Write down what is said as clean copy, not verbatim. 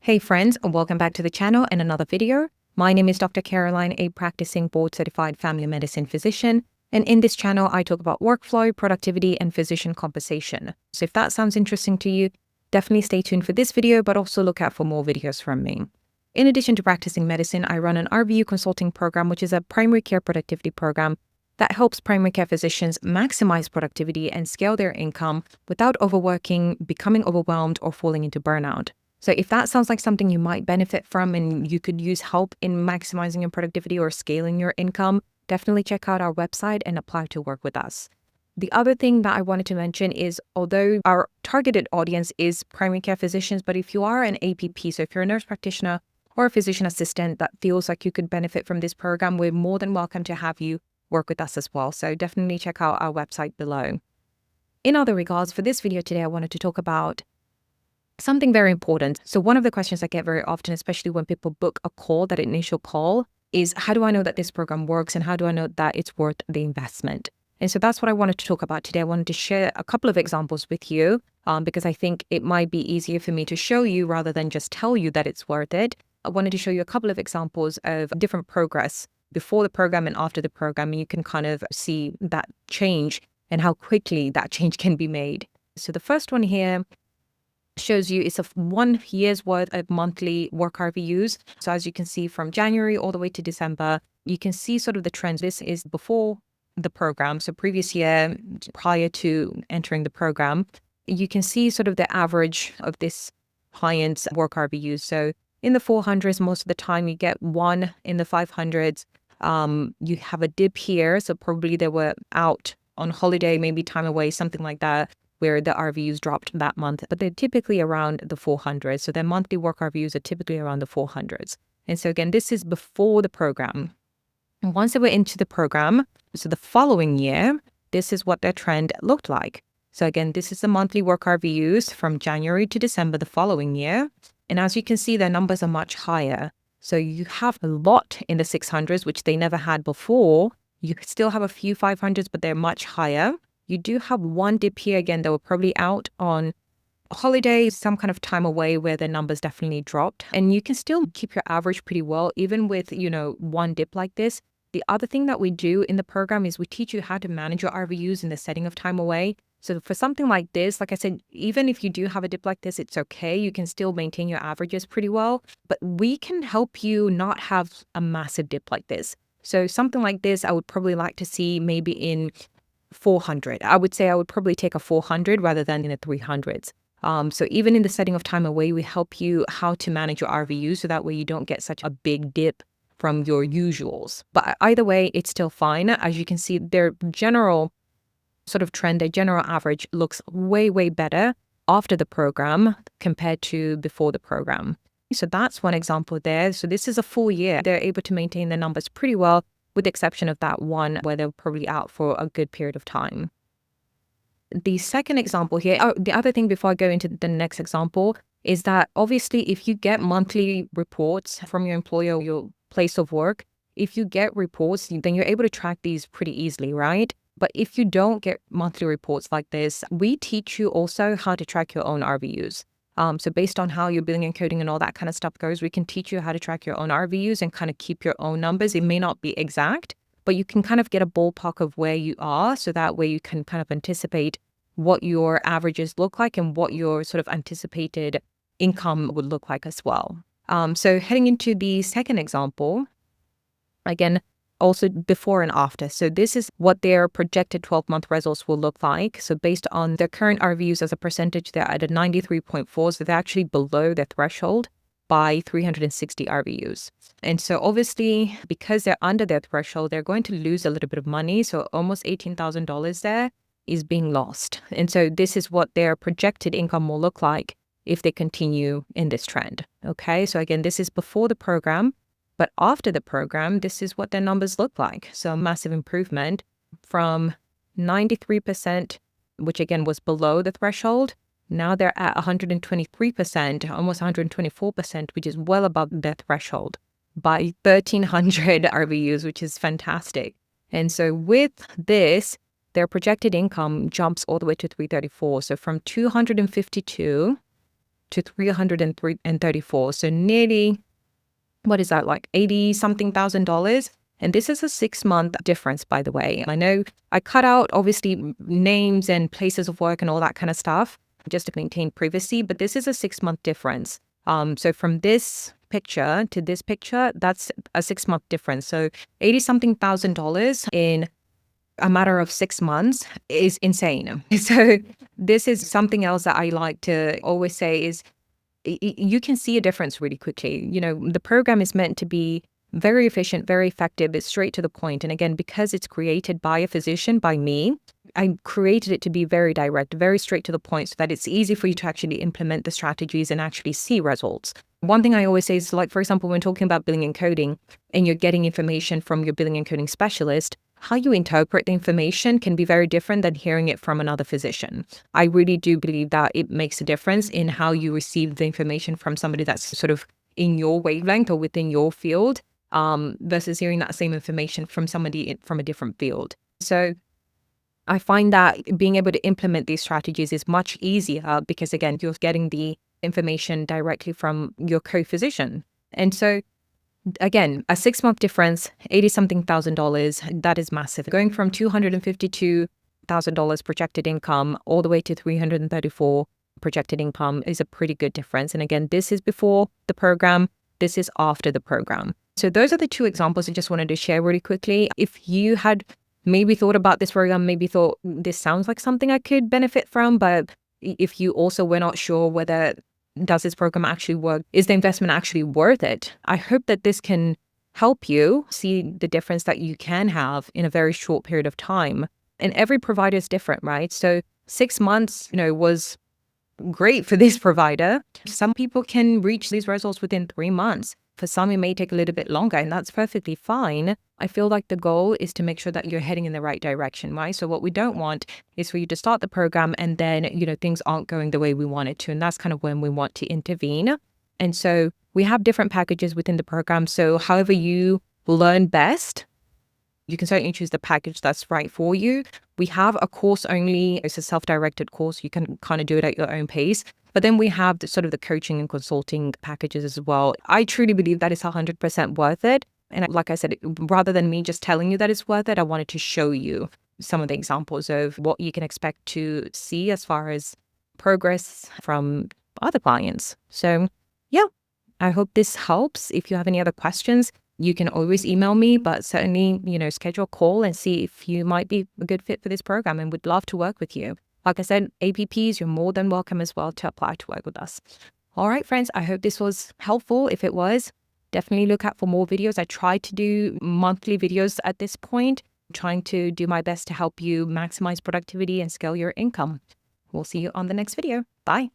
Hey friends, and welcome back to the channel and another video. My name is Dr. Caroline, a practicing board-certified family medicine physician. And in this channel, I talk about workflow, productivity, and physician compensation. So if that sounds interesting to you, definitely stay tuned for this video, but also look out for more videos from me. In addition to practicing medicine, I run an RVU consulting program, which is a primary care productivity program that helps primary care physicians maximize productivity and scale their income without overworking, becoming overwhelmed, or falling into burnout. So if that sounds like something you might benefit from and you could use help in maximizing your productivity or scaling your income, definitely check out our website and apply to work with us. The other thing that I wanted to mention is, although our targeted audience is primary care physicians, but if you are an APP, so if you're a nurse practitioner or a physician assistant that feels like you could benefit from this program, we're more than welcome to have you work with us as well. So definitely check out our website below. In other regards, for this video today, I wanted to talk about something very important. So one of the questions I get very often, especially when people book a call, that initial call, is how do I know that this program works and how do I know that it's worth the investment? And so that's what I wanted to talk about today. I wanted to share a couple of examples with you because I think it might be easier for me to show you rather than just tell you that it's worth it. I wanted to show you a couple of examples of different progress before the program and after the program. And you can kind of see that change and how quickly that change can be made. So the first one here shows you it's a 1 year's worth of monthly work RVUs. So as you can see from January all the way to December, you can see sort of the trends. This is before the program. So previous year, prior to entering the program, you can see sort of the average of this client's work RVUs. So in the 400s, most of the time you get one in the 500s. You have a dip here. So probably they were out on holiday, maybe time away, something like that, where the RVUs dropped that month, but they're typically around the 400s. So their monthly work RVUs are typically around the 400s. And so again, this is before the program. And once they were into the program, so the following year, this is what their trend looked like. So again, this is the monthly work RVUs from January to December the following year. And as you can see, their numbers are much higher. So you have a lot in the 600s, which they never had before. You still have a few 500s, but they're much higher. You do have one dip here. Again, they were probably out on holiday, some kind of time away where their numbers definitely dropped. And you can still keep your average pretty well, even with, one dip like this. The other thing that we do in the program is we teach you how to manage your RVUs in the setting of time away. So for something like this, like I said, even if you do have a dip like this, it's okay. You can still maintain your averages pretty well, but we can help you not have a massive dip like this. So something like this, I would probably like to see maybe in 400. I would say I would probably take a 400 rather than in the 300s. So even in the setting of time away, we help you how to manage your RVU so that way you don't get such a big dip from your usuals. But either way, it's still fine. As you can see, their general sort of trend, their general average looks way, way better after the program compared to before the program. So that's one example there. So this is a full year. They're able to maintain their numbers pretty well, with the exception of that one where they're probably out for a good period of time. The second example here, the other thing before I go into the next example is that obviously if you get monthly reports from your employer or your place of work, if you get reports, then you're able to track these pretty easily, right? But if you don't get monthly reports like this, we teach you also how to track your own RVUs. So based on how your billing and coding and all that kind of stuff goes, we can teach you how to track your own RVUs and kind of keep your own numbers. It may not be exact, but you can kind of get a ballpark of where you are. So that way you can kind of anticipate what your averages look like and what your sort of anticipated income would look like as well. So heading into the second example, again, also before and after. So this is what their projected 12-month results will look like. So based on their current RVUs as a percentage, they're at a 93.4. So they're actually below their threshold by 360 RVUs. And so obviously, because they're under their threshold, they're going to lose a little bit of money. So almost $18,000 there is being lost. And so this is what their projected income will look like if they continue in this trend. Okay, so again, this is before the program. But after the program, this is what their numbers look like. So a massive improvement from 93%, which again was below the threshold. Now they're at 123%, almost 124%, which is well above their threshold by 1,300 RVUs, which is fantastic. And so with this, their projected income jumps all the way to 334. So from 252 to 334. So nearly, what is that, like 80 something thousand dollars? And this is a 6-month difference, by the way. I know I cut out obviously names and places of work and all that kind of stuff just to maintain privacy, but this is a 6-month difference. So from this picture to this picture, that's a 6-month difference. So 80 something thousand dollars in a matter of 6 months is insane. So this is something else that I like to always say is you can see a difference really quickly. You know, the program is meant to be very efficient, very effective. It's straight to the point. And again, because it's created by a physician, by me, I created it to be very direct, very straight to the point so that it's easy for you to actually implement the strategies and actually see results. One thing I always say is, like, for example, when talking about billing and coding and you're getting information from your billing and coding specialist, how you interpret the information can be very different than hearing it from another physician. I really do believe that it makes a difference in how you receive the information from somebody that's sort of in your wavelength or within your field, versus hearing that same information from somebody from a different field. So I find that being able to implement these strategies is much easier because, again, you're getting the information directly from your co-physician. And so, again, a 6-month difference, 80 something thousand dollars, that is massive. Going from $252,000 projected income all the way to 334 projected income is a pretty good difference. And again, this is before the program, this is after the program. So those are the two examples I just wanted to share really quickly. If you had maybe thought about this program, maybe thought this sounds like something I could benefit from, but if you also were not sure whether does this program actually work, is the investment actually worth it, I hope that this can help you see the difference that you can have in a very short period of time. And every provider is different, right? So 6 months, was great for this provider. Some people can reach these results within 3 months. For some, it may take a little bit longer, and that's perfectly fine. I feel like the goal is to make sure that you're heading in the right direction, right? So what we don't want is for you to start the program and then, things aren't going the way we want it to. And that's kind of when we want to intervene. And so we have different packages within the program. So however you learn best, you can certainly choose the package that's right for you. We have a course only. It's a self-directed course. You can kind of do it at your own pace. But then we have the coaching and consulting packages as well. I truly believe that it's 100% worth it. And like I said, rather than me just telling you that it's worth it, I wanted to show you some of the examples of what you can expect to see as far as progress from other clients. So yeah, I hope this helps. If you have any other questions, you can always email me, but certainly, schedule a call and see if you might be a good fit for this program and would love to work with you. Like I said, APPs, you're more than welcome as well to apply to work with us. All right, friends, I hope this was helpful. If it was, definitely look out for more videos. I try to do monthly videos at this point, trying to do my best to help you maximize productivity and scale your income. We'll see you on the next video. Bye.